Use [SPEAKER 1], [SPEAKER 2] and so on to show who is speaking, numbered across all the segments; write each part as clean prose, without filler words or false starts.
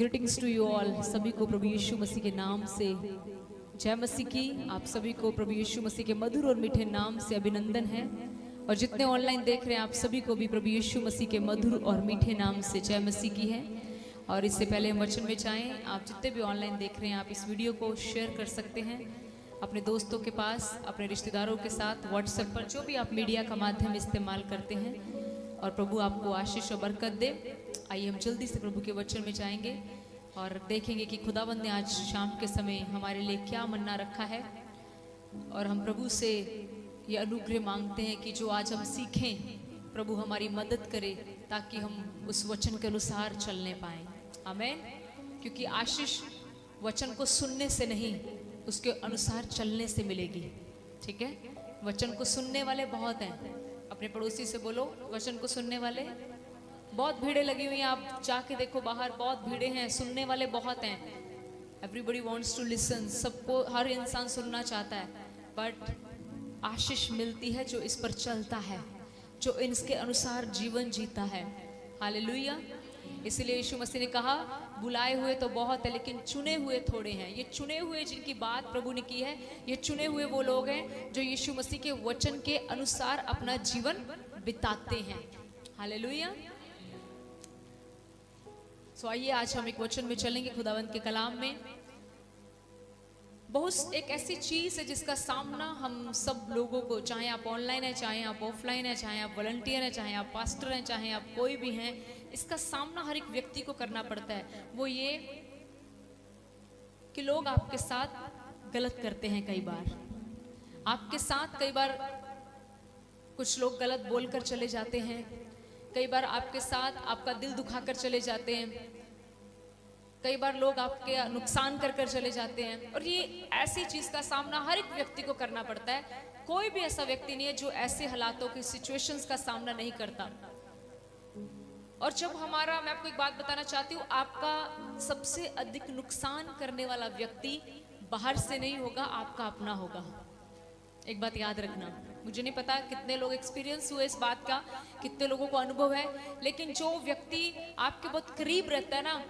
[SPEAKER 1] Greetings to you all. सभी को प्रभु यीशु मसीह के नाम से जय मसीह की। आप सभी को प्रभु यीशु मसीह के मधुर और मीठे नाम से अभिनंदन है। और जितने ऑनलाइन देख रहे हैं आप सभी को भी प्रभु यीशु मसीह के मधुर और मीठे नाम से जय मसीह की है। और इससे पहले हम वचन में जाएं, आप जितने भी ऑनलाइन देख रहे हैं आप इस वीडियो को शेयर कर सकते हैं अपने दोस्तों के पास, अपने रिश्तेदारों के साथ, व्हाट्सएप पर, जो भी आप मीडिया का माध्यम इस्तेमाल करते हैं। और प्रभु आपको आशीष और बरकत दे। आइए हम जल्दी से प्रभु के वचन में जाएंगे और देखेंगे कि खुदावंद ने आज शाम के समय हमारे लिए क्या मन्ना रखा है। और हम प्रभु से ये अनुग्रह मांगते हैं कि जो आज हम सीखें प्रभु हमारी मदद करे ताकि हम उस वचन के अनुसार चलने पाएं। आमीन। क्योंकि आशीष वचन को सुनने से नहीं, उसके अनुसार चलने से मिलेगी। ठीक है, वचन को सुनने वाले बहुत हैं। अपने पड़ोसी से बोलो, वचन को सुनने वाले बहुत भीड़ें लगी हुई हैं। आप जाके देखो बाहर, बहुत भीड़ें हैं, सुनने वाले बहुत हैं। एवरीबडी वांट्स टू लिसन, सबको, हर इंसान सुनना चाहता है। बट आशीष मिलती है जो इस पर चलता है, जो इसके अनुसार जीवन जीता है। हालेलुया। इसलिए यीशु मसीह ने कहा, बुलाए हुए तो बहुत है लेकिन चुने हुए थोड़े हैं। ये चुने हुए जिनकी बात प्रभु ने की है, ये चुने हुए वो लोग हैं जो यीशु मसीह के वचन के अनुसार अपना जीवन बिताते हैं। हालेलुया। सो आइए आज हम एक वचन में चलेंगे खुदावंत के कलाम में। बहुत एक ऐसी चीज है जिसका सामना हम सब लोगों को, चाहे आप ऑनलाइन है, चाहे आप ऑफलाइन है, चाहे आप वॉलंटियर हैं, चाहे आप पास्टर हैं, चाहे आप कोई भी हैं, इसका सामना हर एक व्यक्ति को करना पड़ता है। वो ये कि लोग आपके साथ गलत करते हैं। कई बार आपके साथ कुछ लोग गलत बोलकर चले जाते हैं। कई बार आपके साथ आपका दिल दुखाकर चले जाते हैं। कई बार लोग आपके नुकसान कर चले जाते हैं। और ये ऐसी चीज का सामना हर एक व्यक्ति को करना पड़ता है। कोई भी ऐसा व्यक्ति नहीं है जो ऐसे हालातों की सिचुएशंस का सामना नहीं करता। और जब मैं आपको एक बात बताना चाहती हूँ, आपका सबसे अधिक नुकसान करने वाला व्यक्ति बाहर से नहीं होगा, आपका अपना होगा। एक बात याद रखना। मुझे नहीं पता कितने लोग एक्सपीरियंस हुए इस बात का, कितने लोगों को अनुभव है, लेकिन जो व्यक्ति आपके बहुत करीब रहता है ना,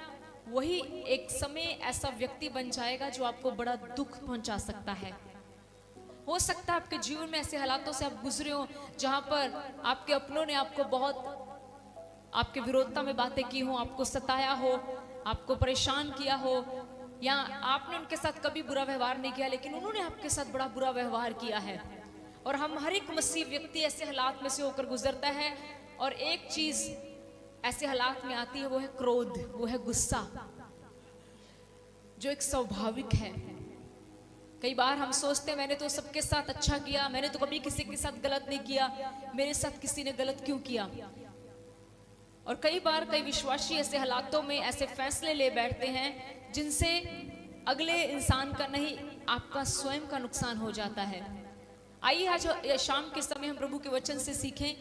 [SPEAKER 1] वही एक समय ऐसा व्यक्ति बन जाएगा जो आपको बड़ा दुख पहुंचा सकता है। हो सकता है आपके जीवन में ऐसे हालातों से आप गुजरे हो जहां पर आपके अपनों ने आपको बहुत आपके विरोधता में बातें की हो, आपको सताया हो, आपको परेशान किया हो, या आपने उनके साथ कभी बुरा व्यवहार नहीं किया लेकिन उन्होंने आपके साथ बड़ा बुरा व्यवहार किया है। और हम हर एक मसीह व्यक्ति ऐसे हालात में से होकर गुजरता है। और एक चीज ऐसे हालात में आती है, वो है क्रोध, वो है गुस्सा, जो एक स्वाभाविक है। कई बार हम सोचते हैं मैंने तो सबके साथ अच्छा किया, मैंने तो कभी किसी के साथ गलत नहीं किया, मेरे साथ किसी ने गलत क्यों किया। और कई बार कई विश्वासी ऐसे हालातों में ऐसे फैसले ले बैठते हैं जिनसे अगले इंसान का नहीं, आपका स्वयं का नुकसान हो जाता है। आइए आज शाम के समय हम प्रभु के वचन से सीखें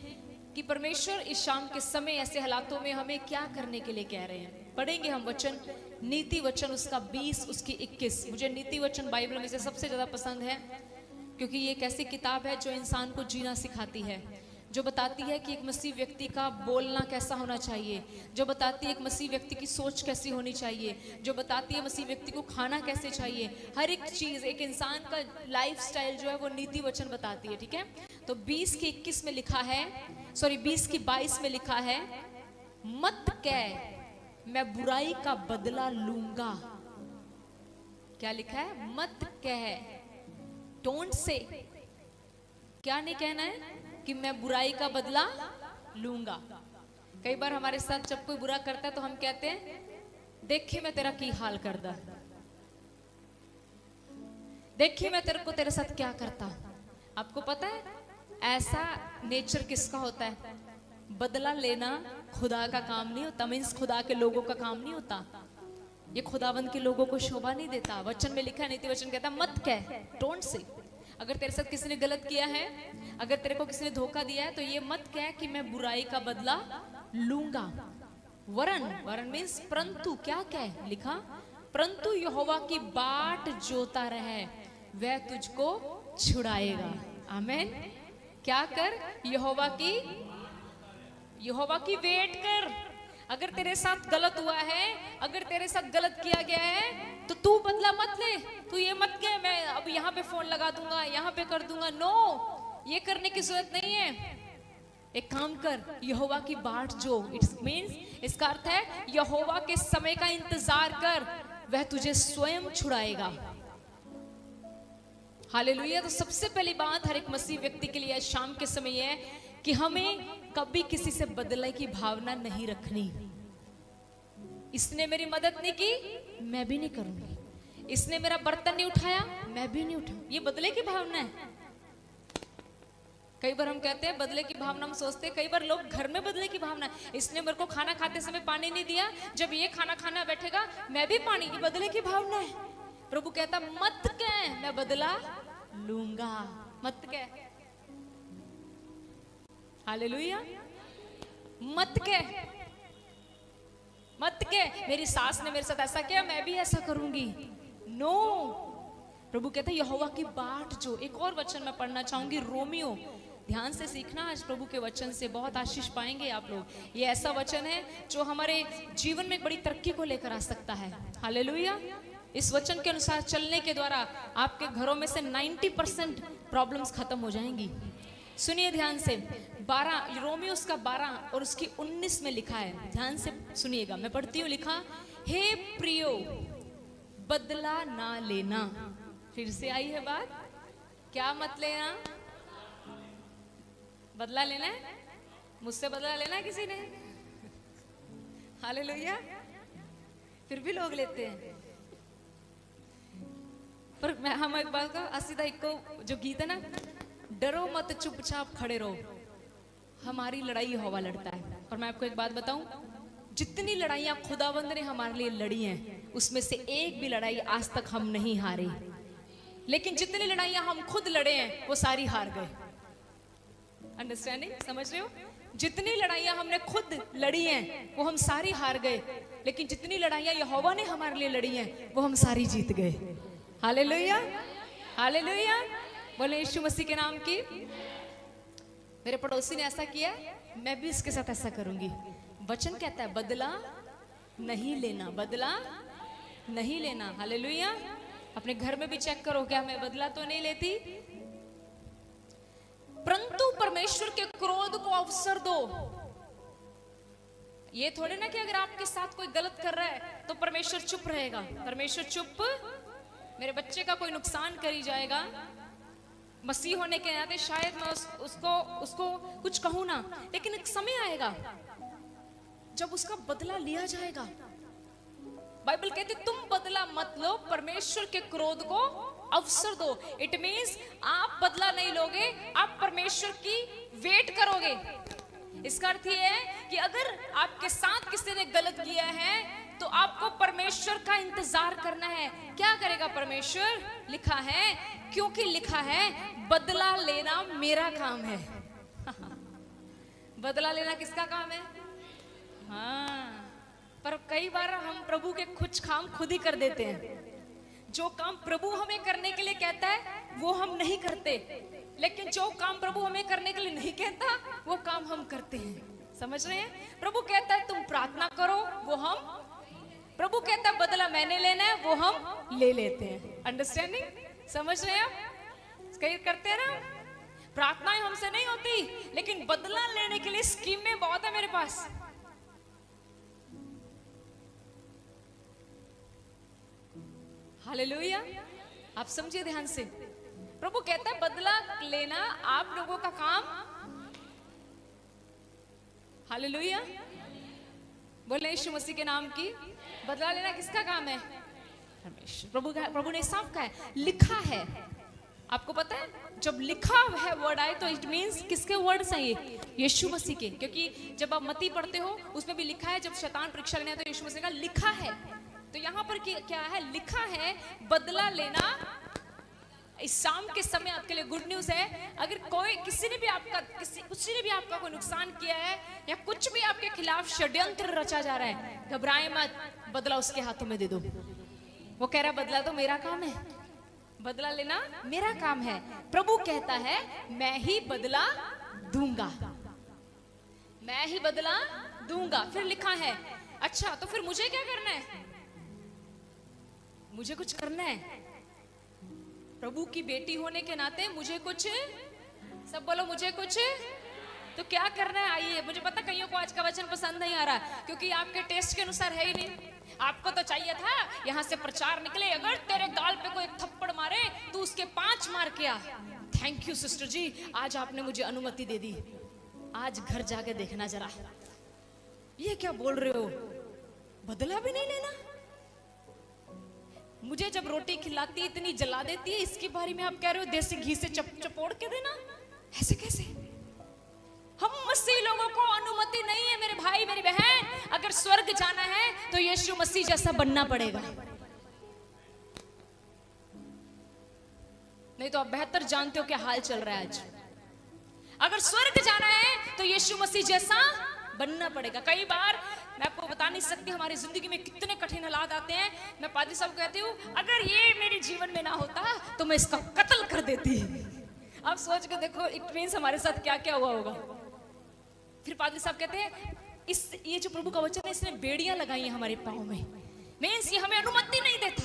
[SPEAKER 1] कि परमेश्वर इस शाम के समय ऐसे हालातों में हमें क्या करने के लिए कह रहे हैं। पढ़ेंगे हम वचन, नीति वचन उसका 20 उसकी 21। मुझे नीति वचन बाइबल में से सबसे ज्यादा पसंद है क्योंकि ये एक ऐसी किताब है जो इंसान को जीना सिखाती है, जो बताती है कि एक मसीह व्यक्ति का बोलना कैसा होना चाहिए, जो बताती है एक मसीह व्यक्ति की सोच कैसी होनी चाहिए, जो बताती है मसीह व्यक्ति को खाना कैसे चाहिए। हर एक चीज, एक इंसान का लाइफस्टाइल जो है वो नीति वचन बताती है। ठीक है, तो 20 की 21 में लिखा है, 20 की 22 में लिखा है, मत कह मैं बुराई का बदला लूंगा। क्या लिखा है? मत कह, डोंट से। क्या नहीं कहना है? कि मैं बुराई का बदला लूंगा। कई बार हमारे साथ जब कोई बुरा करता है तो हम कहते हैं, देखिए मैं तेरा की हाल करदा, देखिए मैं तेरे साथ क्या करता। आपको पता है ऐसा नेचर किसका होता है? बदला लेना खुदा का काम नहीं होता, मीन्स खुदा के लोगों का काम नहीं होता। ये खुदावंद के लोगों को शोभा नहीं देता। वचन में लिखा है, नीति वचन कहता है, मत कह, डोंट से। अगर तेरे साथ किसी ने गलत किया है, अगर तेरे को किसी ने धोखा दिया है, तो ये मत कह कि मैं बुराई का बदला लूंगा। वरन मीन्स परंतु, क्या कह? लिखा, परंतु यहोवा की बाट जोता रहे, वह तुझको छुड़ाएगा। आमीन। क्या कर? यहोवा की वेट कर। अगर तेरे साथ गलत हुआ है, अगर तेरे साथ गलत किया गया है, तो तू बदला मत ले। तू ये मत कह मैं अब यहाँ पे फोन लगा दूंगा, यहाँ पे कर दूंगा। नो, ये करने की जरूरत नहीं है। एक काम कर, यहोवा की बाट जो, इट्स मींस, इसका अर्थ है यहोवा के समय का इंतजार कर, वह तुझे स्वयं छुड़ाएगा। हालेलुया। तो सबसे पहली बात हर एक मसीह व्यक्ति के लिए शाम के समय है कि हमें कभी किसी से बदले की भावना नहीं रखनी। इसने मेरी मदद नहीं की, मैं भी नहीं करूंगी। इसने मेरा बर्तन नहीं उठाया, मैं भी नहीं उठाऊंगी। ये बदले की भावना है। कई बार हम कहते हैं बदले की भावना, हम सोचते हैं, कई बार लोग घर में बदले की भावना, इसने मेरे को खाना खाते समय पानी नहीं दिया, जब ये खाना खाना बैठेगा मैं भी पानी, ये बदले की भावना है। प्रभु कहता मत कह, मैं बदला लूंगा, मत कह। हालेलुया। मत कह, मत कह मेरी सास ने मेरे साथ ऐसा किया, मैं भी ऐसा करूंगी। नो, प्रभु कहता है यहोवा की बाट जो। एक और वचन मैं पढ़ना चाहूंगी, रोमियो। ध्यान से सीखना, आज प्रभु के वचन से बहुत आशीष पाएंगे आप लोग। ये ऐसा वचन है जो हमारे जीवन में बड़ी तरक्की को लेकर आ सकता है। हालेलुया। इस वचन के अनुसार चलने के द्वारा आपके घरों में से 90% प्रॉब्लम्स खत्म हो जाएंगी। सुनिए ध्यान से, 12 रोमियो उसका 12 और उसकी 19 में लिखा है, ध्यान से सुनिएगा, मैं पढ़ती हूँ। लिखा, हे प्रियो बदला ना लेना। फिर से आई है बात, क्या मत लेना? बदला लेना है? मुझसे बदला लेना है किसी ने? हालेलुया। फिर भी लोग लेते हैं। पर हम एक बात को, असीदा एक को जो गीत है ना, डरो मत चुपचाप खड़े रहो, हमारी लड़ाई यहोवा लड़ता है। और मैं आपको एक बात बताऊं, जितनी लड़ाइयां खुदावंद ने हमारे लिए लड़ी हैं, उसमें से एक भी लड़ाई आज तक हम नहीं हारे। लेकिन जितनी लड़ाइयां हम खुद लड़े हैं, वो सारी हार गए। अंडरस्टैंडिंग, समझ रहे हो? जितनी लड़ाइयां हमने खुद लड़ी हैं, वो हम सारी हार गए। लेकिन जितनी लड़ाइयां यहोवा ने हमारे लिए लड़ी हैं, वो हम सारी जीत गए। Hallelujah, hallelujah. बोले यीशु मसीह के नाम की। मेरे पड़ोसी ने ऐसा किया, मैं भी इसके साथ ऐसा करूंगी। वचन कहता है बदला नहीं लेना, बदला नहीं लेना। हालेलुया। अपने घर में भी चेक करो, क्या मैं बदला तो नहीं लेती? परंतु परमेश्वर के क्रोध को अवसर दो। ये थोड़े ना कि अगर आपके साथ कोई गलत कर रहा है तो परमेश्वर चुप रहेगा। परमेश्वर चुप, मेरे बच्चे का कोई नुकसान करी जाएगा, मसीह होने के नाते शायद मैं उसको कुछ कहूं ना, लेकिन एक समय आएगा जब उसका बदला लिया जाएगा। बाइबल कहती तुम बदला मत लो, परमेश्वर के क्रोध को अवसर दो। इट मींस आप बदला नहीं लोगे, आप परमेश्वर की वेट करोगे। इसका अर्थ ये है कि अगर आपके साथ किसी ने गलत किया है तो आपको परमेश्वर का इंतजार करना है। क्या करेगा परमेश्वर? लिखा है, क्योंकि लिखा है बदला लेना मेरा काम है। बदला लेना किसका काम है? हाँ, पर कई बार हम प्रभु के कुछ काम खुद ही कर देते हैं। जो काम प्रभु हमें करने के लिए कहता है वो हम नहीं करते, लेकिन जो काम प्रभु हमें करने के लिए नहीं कहता वो काम हम करते हैं। समझ रहे हैं? प्रभु कहता है तुम प्रार्थना करो, वो हम, प्रभु कहता है बदला मैंने लेना है, वो हम ले लेते हैं। अंडरस्टैंडिंग, समझ रहे हैं आप? कई करते हैं ना, प्रार्थनाएं हमसे नहीं होती, लेकिन बदला लेने के लिए स्कीमें बहुत है मेरे पास। हालेलुया। आप समझिए ध्यान से, प्रभु कहता है बदला लेना आप लोगों का काम। हालेलुया। बोले यीशु मसीह के नाम की। बदला लेना किसका काम है? परमेश्वर। प्रभु ने साफ कहा है, लिखा है। आपको पता है जब लिखा है वर्ड आए तो इट मींस किसके वर्ड्स हैं? ये यीशु मसीह के। क्योंकि जब आप मत्ती पढ़ते हो उसमें भी लिखा है, जब शैतान परीक्षा लेने आता है तो यीशु मसीह का लिखा है। तो यहाँ पर क्या है? लिखा है बदला लेना। इस शाम के समय आपके लिए गुड न्यूज है, अगर कोई किसी ने भी आपका कोई नुकसान किया है या कुछ भी आपके खिलाफ षड्यंत्र रचा जा रहा है, घबराए मत, बदला उसके हाथों में दे दो। वो कह रहा बदला तो मेरा काम है, बदला लेना मेरा काम है। प्रभु कहता है मैं ही बदला दूंगा। मैं ही बदला दूंगा। फिर लिखा है, अच्छा तो फिर मुझे क्या करना है? मुझे कुछ करना है। प्रभु की बेटी होने के नाते मुझे कुछ, सब बोलो मुझे कुछ, तो क्या करना है? आइए, मुझे पता कईयों को आज का वचन पसंद नहीं आ रहा क्योंकि आपके टेस्ट के अनुसार है ही नहीं। आपको तो चाहिए था यहां से प्रचार निकले, अगर तेरे गाल पे कोई थप्पड़ मारे तो उसके 5 मार के आ। थैंक यू सिस्टर जी, आज आपने मुझे अनुमति दे दी। आज घर जाके देखना जरा, ये क्या बोल रहे हो? बदला भी नहीं लेना? मुझे जब रोटी खिलाती इतनी जला देती है, इसके बारे में आप कह रहे हो देसी घी से चपोड़ के देना? ऐसे कैसे? हम मसीह लोगों को अनुमति नहीं है मेरे भाई मेरी बहन, अगर स्वर्ग जाना है तो यीशु मसीह जैसा बनना पड़ेगा। नहीं तो आप बेहतर जानते हो क्या हाल चल रहा है आज। अगर स्वर्ग जाना है तो यीशु मसीह जैसा बनना पड़ेगा। कई बार मैं आपको बता नहीं सकती हमारी जिंदगी में कितने कठिन हालात आते हैं। मैं पादरी साहब कहती हूँ, अगर ये मेरे जीवन में ना होता तो मैं इसका कत्ल कर देती। आप सोच के देखो, इट मींस हमारे साथ क्या क्या हुआ होगा। फिर पादरी साहब कहते हैं, ये जो प्रभु का वचन है, इसने बेड़ियां लगाई हैं हमारे पाँव में, मींस ये हमें अनुमति नहीं देता।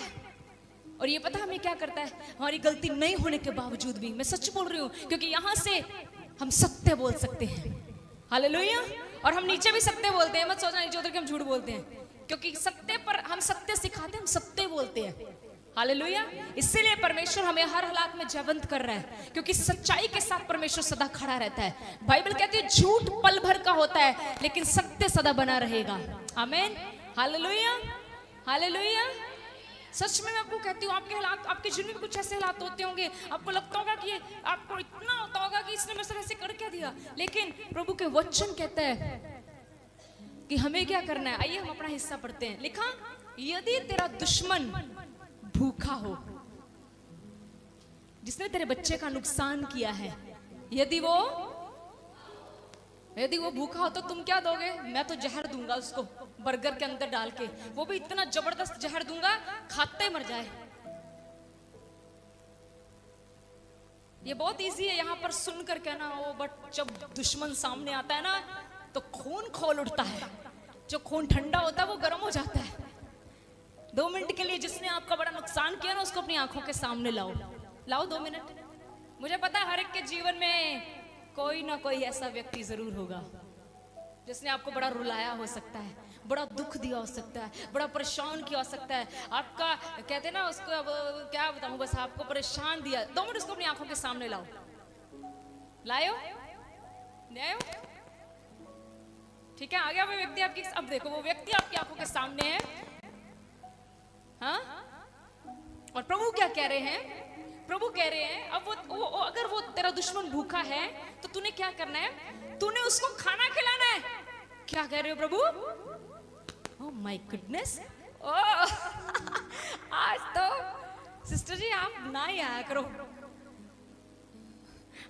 [SPEAKER 1] और ये पता हमें क्या करता है? हमारी गलती नहीं होने के बावजूद भी, मैं सच बोल रही हूँ, क्योंकि यहां से हम सत्य बोल सकते हैं। हालेलुया। और हम नीचे भी सत्य बोलते हैं, मत सोचना नीचे उतर के हम झूठ बोलते हैं, क्योंकि सत्य पर हम सत्य सिखाते हैं, हम सत्य बोलते हैं। हालेलुया। इसीलिए परमेश्वर हमें हर हालात में जयवंत कर रहा है, क्योंकि सच्चाई के साथ परमेश्वर सदा खड़ा रहता है। बाइबल कहती है झूठ पल भर का होता है, लेकिन सत्य सदा बना रहेगा। आमीन। Hallelujah, hallelujah. सच में मैं आपको कहती हूँ, आपके हालात, आपके जीवन में कुछ ऐसे हालात होते होंगे, आपको लगता होगा कि आपको इतना होता होगा कि इसने मेरे साथ ऐसे कर क्या दिया, लेकिन प्रभु के वचन कहता है कि हमें क्या करना है। आइए हम अपना हिस्सा पढ़ते हैं। लिखा, यदि तेरा दुश्मन भूखा हो, जिसने तेरे बच्चे का नुकसान किया है, यदि वो भूखा हो तो तुम क्या दोगे? मैं तो जहर दूंगा उसको, बर्गर के अंदर डाल के, वो भी इतना जबरदस्त जहर दूंगा खाते मर जाए। ये बहुत इजी है यहाँ पर सुनकर कहना हो, बट जब दुश्मन सामने आता है ना तो खून खोल उठता है। जो खून ठंडा होता है वो गर्म हो जाता है। 2 मिनट के लिए जिसने आपका बड़ा नुकसान किया ना, उसको अपनी आंखों के सामने लाओ 2 मिनट। मुझे पता है हर एक के जीवन में कोई ना कोई ऐसा व्यक्ति जरूर होगा जिसने आपको बड़ा रुलाया हो सकता है, बड़ा दुख दिया हो सकता है, बड़ा परेशान किया हो सकता है। आपका कहते हैं ना उसको, अब क्या बताऊं, बस आपको परेशान दिया। 2 मिनट उसको अपनी आंखों के सामने लाओ। ठीक है, आ गया वो व्यक्ति आपकी। अब देखो वो व्यक्ति आपकी आंखों के सामने है, हाँ? और प्रभु क्या कह रहे हैं? प्रभु कह रहे हैं, अब वो अगर वो तेरा दुश्मन भूखा है तो तूने क्या करना है? तूने उसको खाना खिलाना है। क्या कह रहे हो प्रभु? Oh my goodness. आज तो सिस्टर जी आप ना ही आया करो,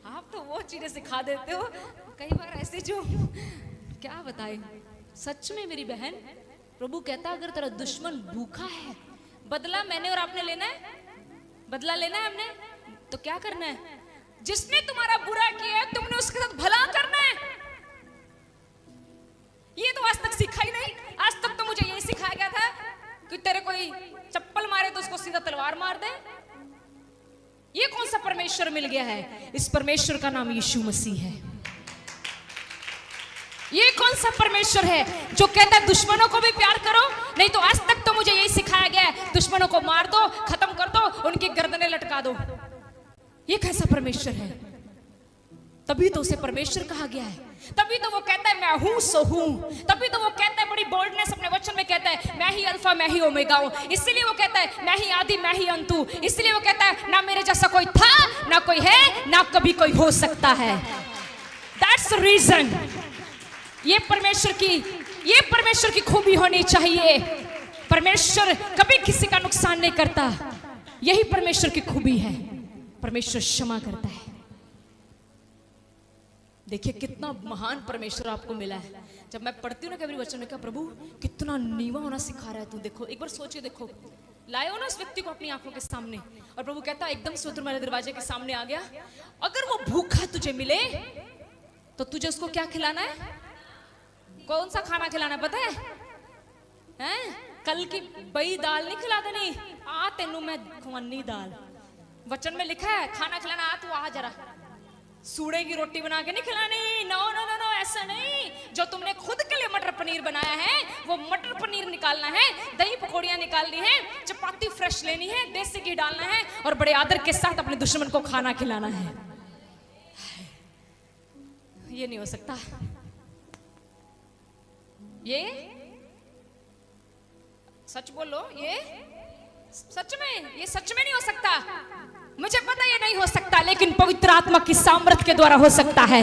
[SPEAKER 1] आप तो वो चीजें सिखा देते हो कई बार ऐसे, जो क्या बताए। सच में मेरी बहन, प्रभु कहता अगर तेरा दुश्मन भूखा है, बदला मैंने और आपने लेना है, बदला लेना है हमने, तो क्या करना है? जिसने तुम्हारा बुरा किया है तुमने उसके साथ भला करना है। ये तो आज तक सीखा ही नहीं। आज तक तो मुझे यही सिखाया गया था कि तेरे कोई चप्पल मारे तो उसको सीधा तलवार मार दे। ये कौन सा परमेश्वर मिल गया है? इस परमेश्वर का नाम यीशु मसीह है। ये कौन सा परमेश्वर है जो कहता है दुश्मनों को भी प्यार करो? नहीं तो आज तक तो मुझे यही सिखाया गया है, दुश्मनों को मार दो, खत्म कर दो, उनकी गर्दनें लटका दो। ये कैसा परमेश्वर है? तभी तो उसे परमेश्वर कहा गया है। तभी तो वो कहता है मैं हूं सो हूं। तभी तो वो कहता है बड़ी बोल्डनेस अपने वचन में कहता है मैं ही अल्फा मैं ही ओमेगा हूं। इसलिए वो कहता है मैं ही आदि मैं ही अंत हूं। इसलिए वो कहता है ना मेरे जैसा कोई था, ना कोई है, ना कभी कोई हो सकता है। That's the reason. ये परमेश्वर की खूबी होनी चाहिए। परमेश्वर कभी किसी का नुकसान नहीं करता, यही परमेश्वर की खूबी है। परमेश्वर क्षमा करता है। देखिए कितना महान परमेश्वर आपको मिला है। जब मैं पढ़ती हूँ ना कभी वचन में, क्या प्रभु कितना नीवा होना सिखा रहा है तू। देखो एक बार सोचिए, देखो लाए हो ना उस व्यक्ति को अपनी आंखों के सामने, और प्रभु कहता है एकदम से तुम्हारे दरवाजे के सामने आ गया। अगर वो भूखा तुझे मिले तो तुझे उसको क्या खिलाना है? कौन सा खाना खिलाना पता है? हैं? कल की बई दाल नहीं खिला देनी, आ तेनू मैं खवानी दाल। वचन में लिखा है खाना खिलाना, आ तू आ जरा, सूड़े की रोटी बना के नहीं खिलानी। नो नो नो नो, ऐसा नहीं। जो तुमने खुद के लिए मटर पनीर बनाया है वो मटर पनीर निकालना है, दही पकौड़ियां निकालनी है, चपाती फ्रेश लेनी है, देसी घी डालना है और बड़े आदर के साथ अपने दुश्मन को खाना खिलाना है। ये नहीं हो सकता। ये सच बोलो, ये सच में नहीं हो सकता। मुझे पता ये नहीं हो सकता, लेकिन पवित्र आत्मा की सामर्थ के द्वारा हो सकता है।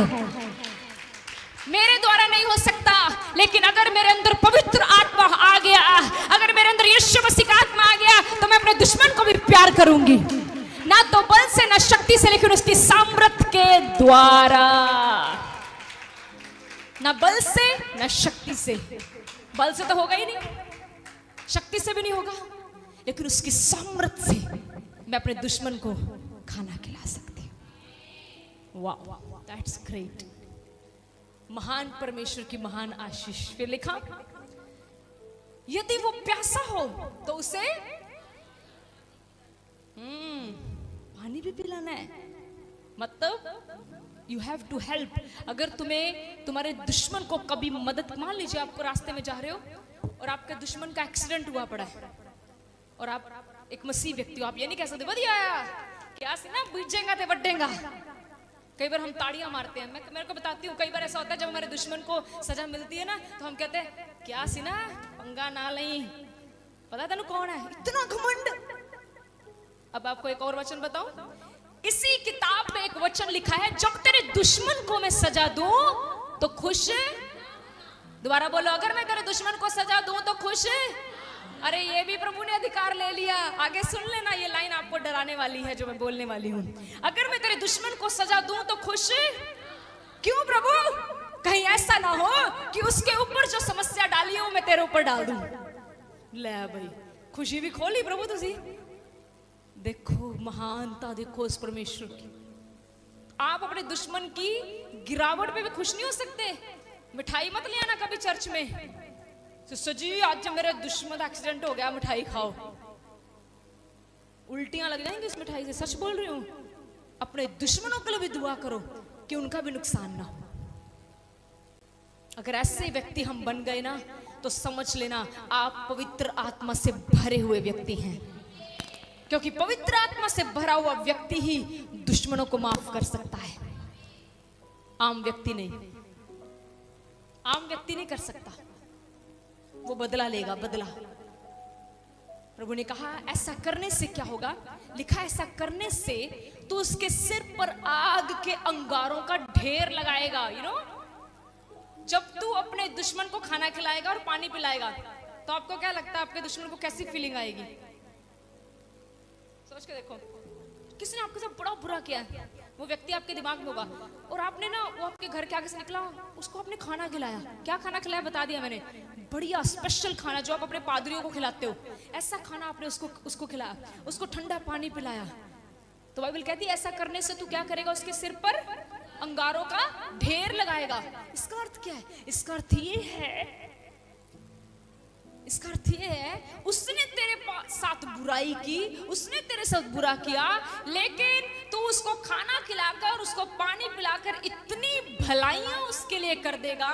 [SPEAKER 1] मेरे द्वारा नहीं हो सकता, लेकिन अगर मेरे अंदर पवित्र आत्मा आ गया, अगर मेरे अंदर यीशु मसीह का आत्मा आ गया, तो मैं अपने दुश्मन को भी प्यार करूंगी, ना तो बल से ना शक्ति से, लेकिन उसकी सामर्थ के द्वारा। ना बल से ना शक्ति से। बल से तो होगा ही नहीं, शक्ति से भी नहीं होगा, लेकिन उसकी सामर्थ से मैं अपने दुश्मन को खाना खिला सकती हूं। वाह, दैट्स ग्रेट। महान परमेश्वर की महान आशीष। फिर लिखा, यदि वो प्यासा हो तो उसे पानी भी पिलाना है। मतलब यू हैव टू हेल्प। अगर तुम्हें तुम्हारे दुश्मन को कभी मदद, मान लीजिए आपको रास्ते में जा रहे हो और आपके दुश्मन का एक्सीडेंट हुआ पड़ा है और आप एक मसीह व्यक्ति हो, आप ये नहीं कह सकते बढ़िया क्या सी ना बीजेगा ते बढ़ेगा। कई बार हम ताड़ियां मारते हैं। मैं मेरे को बताती हूँ, कई बार ऐसा होता है जब हमारे दुश्मन को सजा मिलती है ना, तो हम कहते हैं क्या सी ना पंगा ना लई, पता तेनू कौन है, इतना घमंड। अब आपको एक और वचन बताऊं, इसी किताब में एक वचन लिखा है, जब तेरे दुश्मन को मैं सजा दूं तो खुश। दोबारा बोलो, अगर मैं तेरे दुश्मन को सजा दूं तो खुश। अरे ये भी प्रभु ने अधिकार ले लिया। आगे सुन लेना, ये लाइन आपको डराने वाली है जो मैं बोलने वाली हूं। अगर मैं तेरे दुश्मन को सजा दूं तो खुश। क्यों प्रभु? कहीं ऐसा ना हो कि उसके ऊपर जो समस्या डाली है वो मैं तेरे ऊपर डाल दूं। ले भाई, खुशी भी खोली प्रभु तुसी। देखो महानता, देखो उस परमेश्वर की। आप अपने दुश्मन की गिरावट पे भी खुश नहीं हो सकते। मिठाई मत ले आना कभी चर्च में। सिस्टर जी आज मेरे दुश्मन का एक्सीडेंट हो गया, मिठाई खाओ, उल्टियां लग जाएंगी उस मिठाई से। सच बोल रही हूं। अपने दुश्मनों के लिए भी दुआ करो कि उनका भी नुकसान ना हो। अगर ऐसे व्यक्ति हम बन गए ना, तो समझ लेना आप पवित्र आत्मा से भरे हुए व्यक्ति हैं, क्योंकि पवित्र आत्मा से भरा हुआ व्यक्ति ही दुश्मनों को माफ कर सकता है। आम व्यक्ति नहीं, आम व्यक्ति नहीं कर सकता। वो बदला लेगा, बदला। प्रभु ने कहा ऐसा करने से क्या होगा? लिखा ऐसा करने से तो उसके सिर पर आग के अंगारों का ढेर लगाएगा। यू नो, जब तू अपने दुश्मन को खाना खिलाएगा और पानी पिलाएगा, तो आपको क्या लगता है आपके दुश्मन को कैसी फीलिंग आएगी? सोच के देखो। किसी ने आपके साथ बड़ा बुरा किया, वो व्यक्ति आपके दिमाग में होगा, और आपने ना, वो आपके घर के आगे से निकला, उसको आपने खाना खिलाया। क्या खाना खिलाया बता दिया मैंने, बढ़िया स्पेशल खाना जो आप अपने पादरियों को खिलाते हो, ऐसा खाना आपने उसको खिलाया, उसको ठंडा पानी पिलाया। तो बाइबल कहती है ऐसा करने से तू क्या करेगा? उसके सिर पर अंगारों का ढेर लगाएगा। इसका अर्थ क्या है? इसका अर्थ ये है उसने तेरे साथ बुराई की, उसने तेरे साथ बुरा किया, लेकिन तू उसको खाना खिलाकर, उसको पानी पिलाकर इतनी भलाइयां उसके लिए कर देगा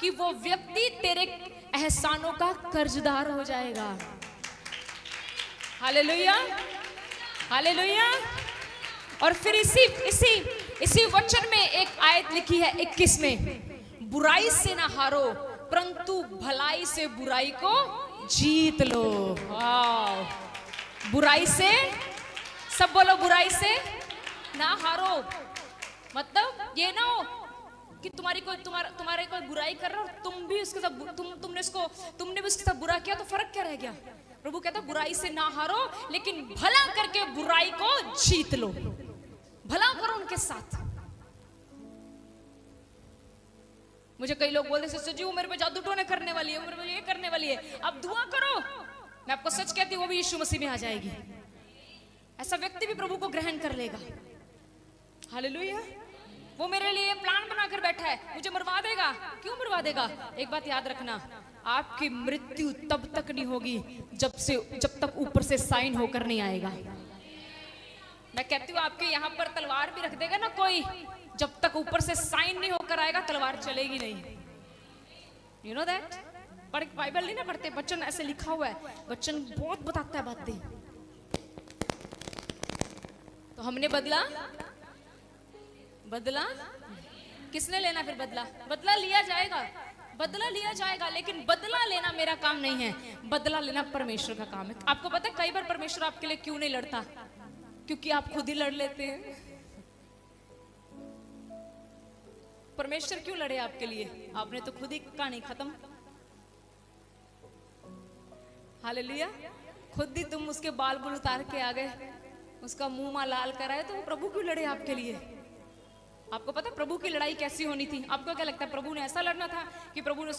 [SPEAKER 1] कि वो व्यक्ति तेरे एहसानों का कर्जदार हो जाएगा। Hallelujah, hallelujah. और फिर इसी वचन में एक आयत लिखी है 21 में, बुराई से ना हारो परंतु भलाई से बुराई को जीत लो। बुराई से, सब बोलो, बुराई से ना हारो। मतलब ये ना हो कि तुम्हारे कोई बुराई कर रहा हो, तुम भी उसके साथ तुमने भी उसके साथ बुरा किया, तो फर्क क्या रह गया? प्रभु कहता बुराई से ना हारो, लेकिन भला करके बुराई को जीत लो। भला करो उनके साथ। मुझे कई लोग बोलते सिस्टर जी वो मेरे पे जादू टोने करने वाली है, वो मेरे पे ये करने वाली है। अब दुआ करो, मैं आपको सच कहती हूँ वो भी यीशु मसीह में आ जाएगी। ऐसा व्यक्ति भी प्रभु को ग्रहण कर लेगा। हालेलुया। वो मेरे लिए प्लान बनाकर बैठा है, मुझे मरवा देगा। क्यों मरवा देगा? एक बात याद रखना, आपकी मृत्यु तब तक नहीं होगी जब तक ऊपर से साइन होकर नहीं आएगा। मैं कहती हूँ आपके यहाँ पर तलवार भी रख देगा ना कोई, जब तक ऊपर से साइन नहीं होकर आएगा तलवार चलेगी नहीं। You know that? पर बाइबल नहीं ना पढ़ते, वचन ऐसे लिखा हुआ है, वचन बहुत बताता है बातें। तो हमने बदला किसने लेना? फिर बदला लिया जाएगा, बदला लिया जाएगा, लेकिन बदला लेना मेरा काम नहीं है, बदला लेना परमेश्वर का काम है। आपको पता है कई बार परमेश्वर आपके लिए क्यों नहीं लड़ता? क्योंकि आप खुद ही लड़ लेते हैं। परमेश्वर क्यों लड़े आपके लिए? आपने तो खुद ही कहानी खत्म। हालेलुया। खुद ही तुम उसके बाल बुल उतार के आ गए, उसका मुंह मां लाल कराए, तो वो प्रभु क्यों लड़े आपके लिए? आपको पता प्रभु की लड़ाई कैसी होनी थी? आपको क्या लगता है प्रभु ने ऐसा लड़ना था कि प्रभु ने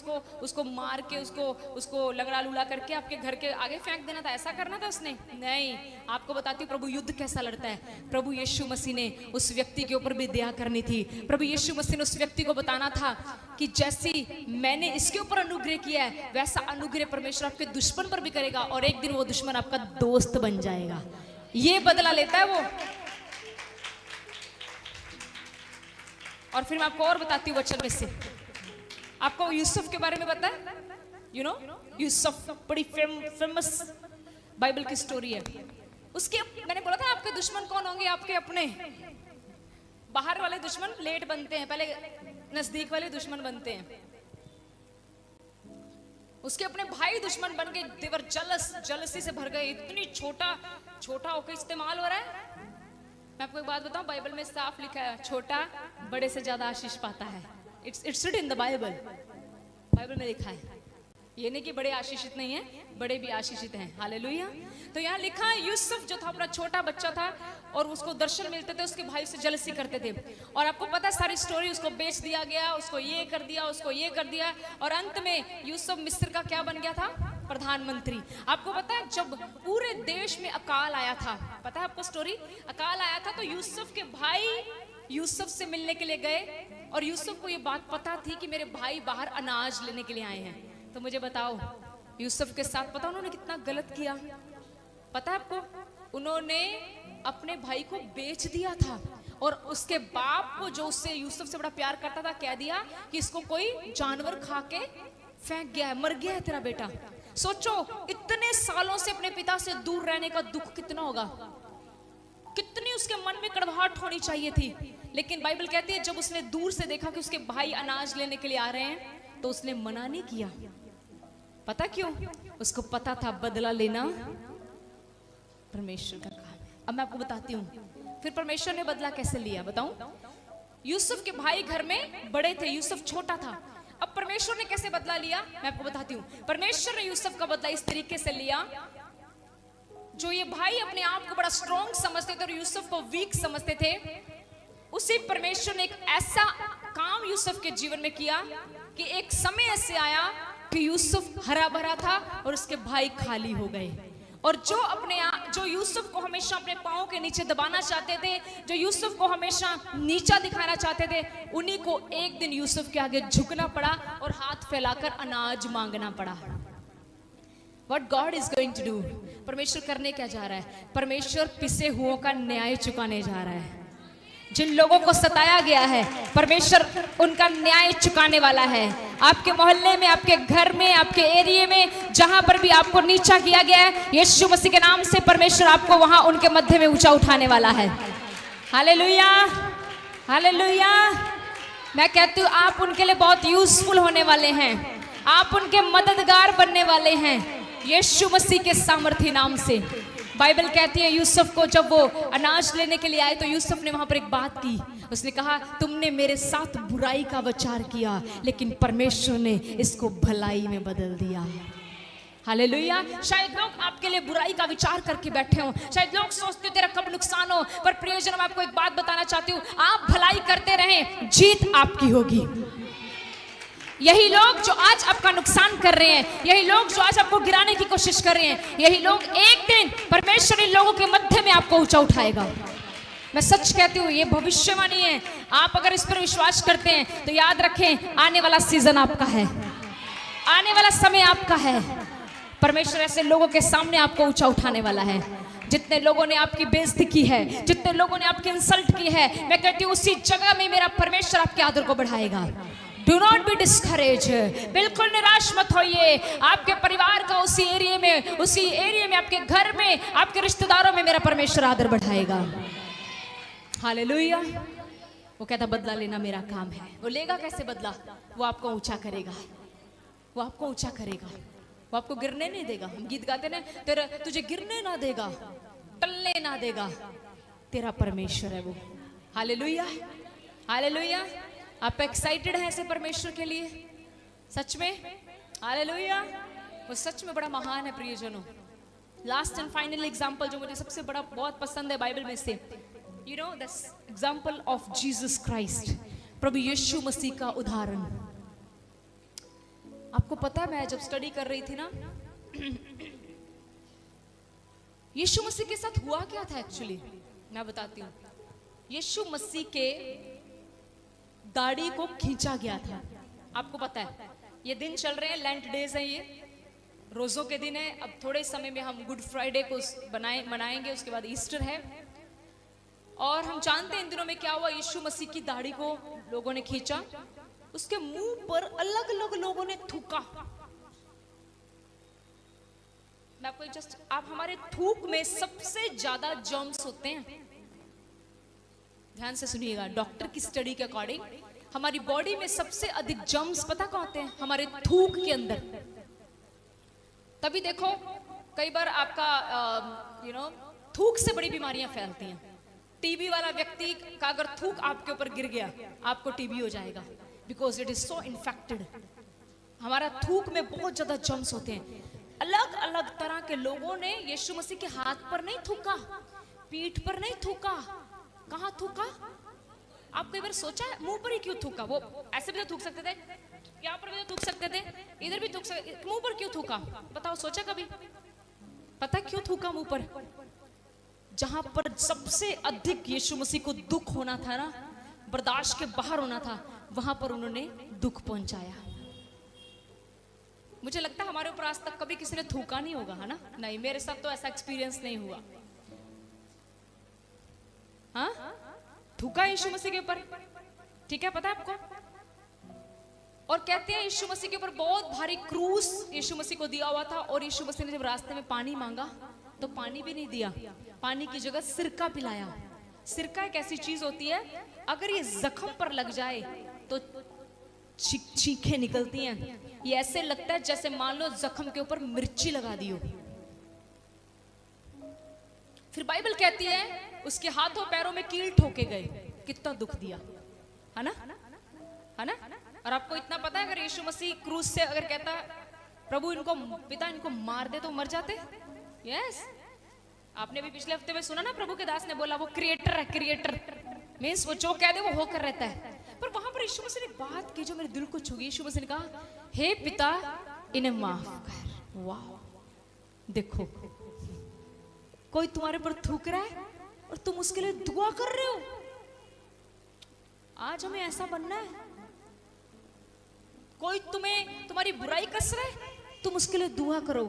[SPEAKER 1] उसको मार के उसको लंगड़ा लूला करके आपके घर के आगे फेंक देना था? ऐसा करना था उसने? नहीं। आपको बताती हूँ प्रभु युद्ध कैसा लड़ता है। प्रभु यीशु मसीह ने उस व्यक्ति के ऊपर भी दया करनी थी। प्रभु यीशु मसीह ने उस व्यक्ति को बताना था कि जैसी मैंने इसके ऊपर अनुग्रह किया है वैसा अनुग्रह परमेश्वर आपके दुश्मन पर भी करेगा, और एक दिन वो दुश्मन आपका दोस्त बन जाएगा। ये बदला लेता है वो। और फिर मैं आपको और बताती हूँ वचन में से। आपको यूसुफ के बारे में पता है? यू नो यूसुफ बड़ी फेमस बाइबल की स्टोरी है। उसके मैंने बोला था आपके दुश्मन कौन होंगे? आपके अपने। बाहर वाले दुश्मन लेट बनते हैं, पहले नजदीक वाले दुश्मन बनते हैं। उसके अपने भाई दुश्मन बन गए, देवर जलसी से भर गए। इतनी छोटा होकर इस्तेमाल हो रहा है। मैं आपको एक बात बताऊं, बाइबल में साफ लिखा है छोटा बड़े से ज्यादा आशीष पाता है। It's written in the Bible में लिखा है। ये नहीं कि बड़े आशीषित नहीं है, बड़े भी आशीषित हैं। हालेलुया। तो यहाँ लिखा है यूसुफ जो था अपना छोटा बच्चा था और उसको दर्शन मिलते थे, उसके भाई से जलसी करते थे। और आपको पता है सारी स्टोरी, उसको बेच दिया गया, उसको ये कर दिया, उसको ये कर दिया, और अंत में यूसुफ मिस्र का क्या बन गया था? प्रधानमंत्री। आपको पता है जब पूरे देश में अकाल आया था, पता है आपको स्टोरी? अकाल आया था तो यूसुफ के भाई यूसुफ से मिलने के लिए गए, और यूसुफ को ये बात पता थी कि मेरे भाई बाहर अनाज लेने के लिए आए हैं। तो मुझे बताओ यूसुफ के साथ पता उन्होंने कितना गलत किया? पता है आपको? उन्होंने अपने भाई को बेच दिया था, और उसके बाप को जो उससे यूसुफ से बड़ा प्यार करता था कह दिया कि इसको कोई जानवर खा के फेंक गया है, मर गया है तेरा बेटा। सोचो इतने सालों से अपने पिता से दूर रहने का दुख कितना होगा, कितनी उसके मन में कड़वाहट होनी चाहिए थी। लेकिन बाइबल कहती है जब उसने दूर से देखा कि उसके भाई अनाज लेने के लिए आ रहे हैं तो उसने मना नहीं किया। पता क्यों? उसको पता था बदला लेना परमेश्वर का काम है। अब मैं आपको बताती हूँ फिर परमेश्वर ने बदला कैसे लिया, बताऊं? यूसुफ के भाई घर में बड़े थे, यूसुफ छोटा था। अब परमेश्वर ने कैसे बदला लिया मैं आपको बताती हूँ। परमेश्वर ने यूसुफ का बदला इस तरीके से लिया, जो ये भाई अपने आप को बड़ा स्ट्रॉन्ग समझते थे और यूसुफ को वीक समझते थे, उसी परमेश्वर ने एक ऐसा काम यूसुफ के जीवन में किया कि एक समय ऐसे आया कि यूसुफ हरा भरा था और उसके भाई खाली हो गए। और जो यूसुफ को हमेशा अपने पांव के नीचे दबाना चाहते थे, जो यूसुफ को हमेशा नीचा दिखाना चाहते थे, उन्हीं को एक दिन यूसुफ के आगे झुकना पड़ा और हाथ फैलाकर अनाज मांगना पड़ा। What God is going to do? परमेश्वर करने क्या जा रहा है? परमेश्वर पिसे हुओं का न्याय चुकाने जा रहा है। जिन लोगों को सताया गया है परमेश्वर उनका न्याय चुकाने वाला है। आपके मोहल्ले में, आपके घर में, आपके एरिया में, जहां पर भी आपको नीचा किया गया है, यीशु मसीह के नाम से परमेश्वर आपको वहां उनके मध्य में ऊंचा उठाने वाला है। Hallelujah, hallelujah. मैं कहती हूँ आप उनके लिए बहुत यूजफुल होने वाले हैं, आप उनके मददगार बनने वाले हैं यीशु मसीह के सामर्थी नाम से। बाइबल कहती है यूसुफ को जब वो अनाज लेने के लिए आए तो यूसुफ ने वहां पर एक बात की। उसने कहा तुमने मेरे साथ बुराई का विचार किया लेकिन परमेश्वर ने इसको भलाई में बदल दिया। हालेलुया। शायद लोग आपके लिए बुराई का विचार करके बैठे हो, शायद लोग सोचते हो तेरा कब नुकसान हो, पर प्रियजन मैं आपको एक बात बताना चाहती हूँ, आप भलाई करते रहें, जीत आपकी होगी। यही लोग जो आज आपका नुकसान कर रहे हैं, यही लोग जो आज आपको गिराने की कोशिश कर रहे हैं, यही लोग एक दिन परमेश्वर इन लोगों के मध्य में आपको ऊंचा उठाएगा। मैं सच कहती हूँ, ये भविष्यवाणी है। आप अगर इस पर विश्वास करते हैं तो याद रखें, आने वाला सीजन आपका है, आने वाला समय आपका है। परमेश्वर ऐसे लोगों के सामने आपको ऊंचा उठाने वाला है। जितने लोगों ने आपकी बेइज्जती की है, जितने लोगों ने आपकी इंसल्ट की है, मैं कहती हूँ उसी जगह में मेरा परमेश्वर आपके आदर को बढ़ाएगा। डू नॉट बी डिस्करेज, बिल्कुल निराश मत होइए। आपके परिवार का उसी एरिया में, आपके घर में, आपके रिश्तेदारों में मेरा परमेश्वर आदर बढ़ाएगा। हालेलुया। वो कहता बदला लेना मेरा काम है। वो लेगा कैसे बदला? वो आपको ऊंचा करेगा, वो आपको ऊंचा करेगा, वो आपको गिरने नहीं देगा। हम गीत गाते ना, तेरा तुझे गिरने ना देगा, टलने ना देगा, तेरा परमेश्वर है वो। Hallelujah, hallelujah. आप एक्साइटेड हैं ऐसे परमेश्वर के लिए? सच में? हालेलुया। वो सच में बड़ा महान है प्रियजनों। लास्ट एंड फाइनल एग्जांपल जो मुझे सबसे बड़ा बहुत पसंद है बाइबल में से, you know the example of Jesus Christ, प्रभु यीशु मसीह का उदाहरण। आपको पता है, मैं जब स्टडी कर रही थी ना, यीशु मसीह के साथ हुआ क्या था एक्चुअली, मैं बताती हूँ। यीशु मसीह के दाढ़ी को खींचा गया था। आपको पता है, ये दिन चल रहे हैं, लेंट डेज है, ये रोजों के दिन है। अब थोड़े समय में हम गुड फ्राइडे को मनाएंगे, उसके बाद ईस्टर है। और हम जानते हैं इन दिनों में क्या हुआ, यीशु मसीह की दाढ़ी को लोगों ने खींचा, उसके मुंह पर अलग अलग लोगों ने थूका। मैं आपको जस्ट, आप हमारे थूक में सबसे ज्यादा जर्म्स होते हैं। ध्यान से सुनिएगा, डॉक्टर की स्टडी के अकॉर्डिंग हमारी बॉडी में सबसे अधिक जर्म्स पता कहाँ होते हैं? हमारे थूक के अंदर। तभी देखो कई बार आपका थूक से बड़ी बीमारियां फैलती हैं। टीबी वाला व्यक्ति का अगर थूक आपके ऊपर गिर गया, आपको टीबी हो जाएगा, because it is so infected. हमारा थूक में बहुत ज्यादा जर्म्स होते हैं। अलग अलग तरह के लोगों ने यीशु मसीह के हाथ पर नहीं थूका, पीठ पर नहीं थूका, कहाँ थूका? आप कई बार सोचा है मुंह पर ही क्यों थूका? वो ऐसे भी तो थूक सकते थे, यहाँ पर भी तो थूक सकते थे, इधर भी थूक सकते, मुंह पर क्यों थूका? बताओ, सोचा कभी? पता क्यों थूका मुंह पर? जहां पर सबसे अधिक यीशु मसीह को दुख होना था ना, बर्दाश्त के बाहर होना था, वहां पर उन्होंने दुख पहुंचाया। मुझे लगता है हमारे ऊपर आज तक कभी किसी ने थूका नहीं होगा, है ना? नहीं, मेरे साथ तो ऐसा एक्सपीरियंस नहीं हुआ। हाँ, थूका यीशु मसीह के ऊपर, ठीक है, पता है आपको? और कहते हैं यीशु मसीह के ऊपर बहुत भारी क्रूस यीशु मसीह को दिया हुआ था। और यीशु मसीह ने जब रास्ते में पानी मांगा तो पानी भी नहीं दिया, पानी की जगह सिरका पिलाया। सिरका एक ऐसी चीज होती है, अगर ये जख्म पर लग जाए तो चीखें निकलती हैं। ये ऐसे लगता है जैसे मान लो जख्म के ऊपर मिर्ची लगा दी हो। फिर बाइबल कहती है उसके हाथों पैरों में कील ठोके गए। कितना दुख दिया, है ना? है ना? और आपको इतना पता है, अगर यीशु मसीह क्रूस से अगर कहता प्रभु इनको, पिता इनको मार दे, तो मर जाते। यस, आपने भी पिछले हफ्ते में सुना ना, प्रभु के दास ने बोला वो क्रिएटर है। क्रिएटर मींस वो जो कह दे वो होकर रहता है। पर वहां पर यीशु मसीह ने बात की जो मेरे दिल को छू गई। यीशु मसीह ने कहा, हे पिता इन्हें माफ कर। वाह, देखो कोई तुम्हारे पर थूक रहा है और तुम उसके लिए दुआ कर रहे हो। आज हमें ऐसा बनना है। कोई तुम्हारी बुराई कस रहा है, तुम उसके लिए दुआ करो।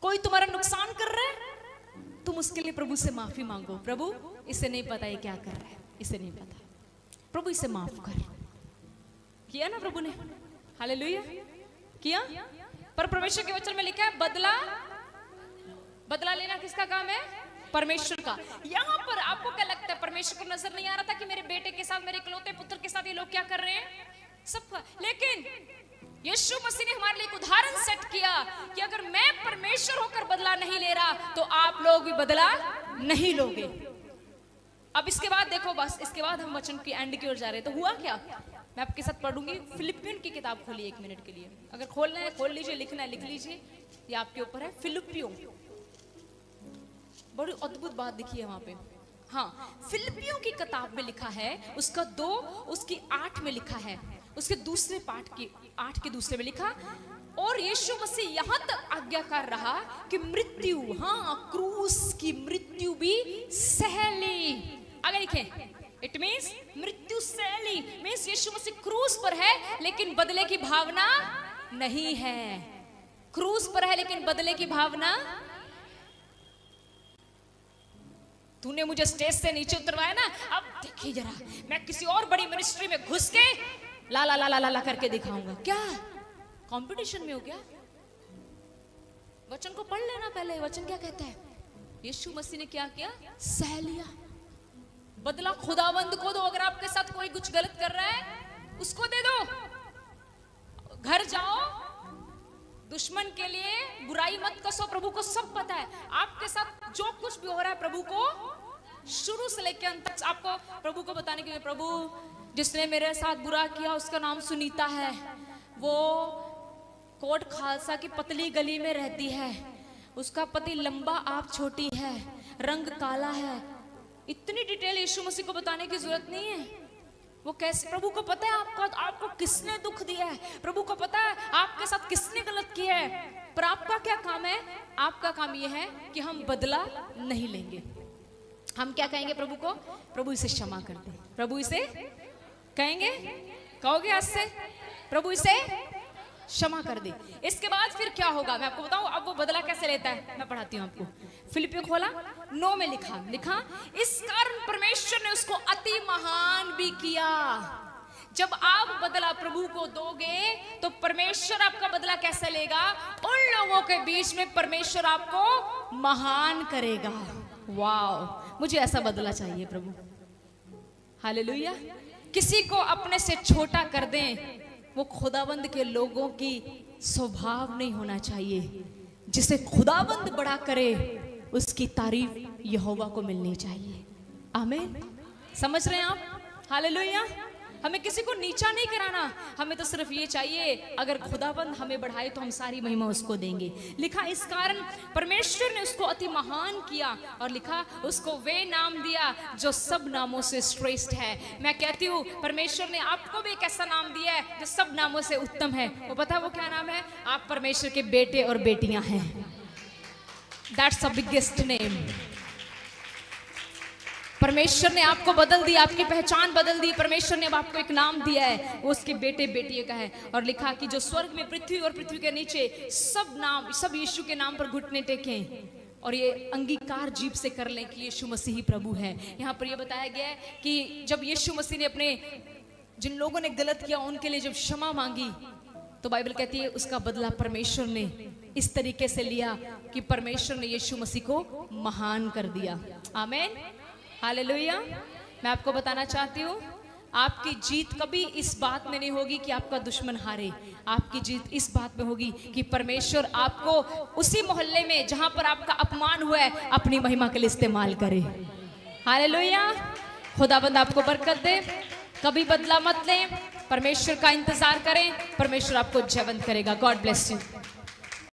[SPEAKER 1] कोई तुम्हारा नुकसान कर रहा है, तुम उसके लिए प्रभु से माफी मांगो। प्रभु इसे नहीं पता ये क्या कर रहा है, इसे नहीं पता, प्रभु इसे माफ कर। किया ना प्रभु ने? हालेलुया, किया। पर परमेश्वर के वचन में लिखा है बदला लेना किसका काम है? परमेश्वर का। यहाँ पर आपको क्या लगता है, परमेश्वर को नजर नहीं आ रहा था कि मेरे बेटे के साथ, मेरे इकलौते पुत्र के साथ ये लोग क्या कर रहे हैं? सब। लेकिन यीशु मसीह ने हमारे लिए एक उदाहरण सेट किया कि अगर मैं परमेश्वर होकर बदला नहीं ले रहा तो आप लोग भी बदला नहीं लोगे। अब इसके बाद देखो, बस इसके बाद हम वचन की एंड की ओर जा रहे हैं। तो हुआ क्या, मैं आपके साथ पढ़ूंगी। फिलिपियन की किताब खोलिए 1 मिनट के लिए। अगर खोलना है खोल लीजिए, लिखना है लिख लीजिए, ये आपके ऊपर है। फिलिपियो, बड़ी अद्भुत बात लिखी है वहां पे। हाँ, फिलिपियों की किताब में लिखा है, उसका 2 उसकी 8 में लिखा है, उसके दूसरे पाठ की 8 के दूसरे में लिखा, और यीशु मसीह यहां तक आज्ञाकार रहा कि मृत्यु, हाँ क्रूस की मृत्यु भी सह ली। आगे लिखें, इट मीन्स मृत्यु सह ली मीन्स यीशु मसीह क्रूस पर है लेकिन बदले की भावना नहीं है। क्रूस पर है लेकिन बदले की भावना। तूने मुझे स्टेज से नीचे उतरवाया ना, अब देखिए जरा मैं किसी और बड़ी मिनिस्ट्री में घुस के ला ला ला ला ला, ला करके दिखाऊंगा। क्या कंपटीशन में हो गया? वचन को पढ़ लेना पहले, वचन क्या कहता है। यीशु मसीह ने क्या किया? सह लिया। बदला खुदावंद को दो। अगर आपके साथ कोई कुछ गलत कर रहा है उसको दे दो। घर जाओ, दुश्मन के लिए बुराई मत कसो, प्रभु को सब पता है। आपके साथ जो कुछ भी हो रहा है प्रभु को शुरू से लेकर अंत तक आपको प्रभु को बताने के लिए, प्रभु जिसने मेरे साथ बुरा किया उसका नाम सुनीता है, वो कोट खालसा की पतली गली में रहती है, उसका पति लंबा आप छोटी है, रंग काला है। इतनी डिटेल यीशु मसीह को बताने की जरूरत नहीं है। वो कैसे, प्रभु को पता है आपको किसने दुख दिया है, प्रभु को पता है आपके साथ किसने गलत किया है। पर आपका क्या काम है? आपका काम यह है कि हम बदला नहीं लेंगे। हम क्या कहेंगे प्रभु को? प्रभु इसे क्षमा कर दे। प्रभु इसे कहेंगे, कहोगे आज से, प्रभु इसे क्षमा कर दे। इसके बाद फिर क्या होगा मैं आपको बताऊं। अब वो बदला कैसे लेता है मैं पढ़ाती हूं आपको। फिलिपियों खोला 9 में लिखा इस कारण परमेश्वर ने उसको अति महान भी किया। जब आप बदला प्रभु को दोगे तो परमेश्वर आपका बदला कैसे लेगा? उन लोगों के बीच में परमेश्वर आपको महान करेगा। वाह, मुझे ऐसा बदला चाहिए प्रभु। हालेलुया। किसी को अपने से छोटा कर दें, वो खुदाबंद के लोगों की स्वभाव नहीं होना चाहिए। जिसे खुदाबंद बड़ा करे उसकी तारीफ यहोवा को मिलनी चाहिए। आमीन। समझ रहे हैं आप? हालेलुया। हमें किसी को नीचा नहीं कराना, हमें तो सिर्फ ये चाहिए अगर खुदाबंद हमें बढ़ाए तो हम सारी महिमा उसको देंगे। लिखा इस कारण परमेश्वर ने उसको अति महान किया, और लिखा उसको वे नाम दिया जो सब नामों से श्रेष्ठ है। मैं कहती हूँ परमेश्वर ने आपको भी एक ऐसा नाम दिया है जो सब नामों से उत्तम है। वो पता है वो क्या नाम है? आप परमेश्वर के बेटे और बेटियां हैं। That's the biggest name. परमेश्वर ने आपको बदल दिया, आपकी पहचान बदल दी। परमेश्वर ने अब आपको एक नाम दिया है, वो उसके बेटे बेटियों का है। और लिखा कि जो स्वर्ग में, पृथ्वी और पृथ्वी के नीचे सब नाम, सब यीशु के नाम पर घुटने टेकें और ये अंगीकार जीभ से कर लें कि यीशु मसीह ही प्रभु है। यहाँ पर ये बताया गया है कि जब यीशु मसीह ने अपने जिन लोगों ने गलत किया उनके लिए जब क्षमा मांगी तो बाइबल कहती है उसका बदला परमेश्वर ने इस तरीके से लिया कि परमेश्वर ने यीशु मसीह को महान कर दिया। आमीन। हालेलुया। मैं आपको बताना चाहती हूँ आपकी जीत कभी इस बात में नहीं होगी कि आपका दुश्मन हारे। आपकी जीत इस बात में होगी कि परमेश्वर आपको उसी मोहल्ले में जहां पर आपका अपमान हुआ है अपनी महिमा के लिए इस्तेमाल करे। हालेलुया। खुदाबंद आपको बरकत दे। कभी बदला मत लें, परमेश्वर का इंतजार करें, परमेश्वर आपको जयवंत करेगा। God bless you.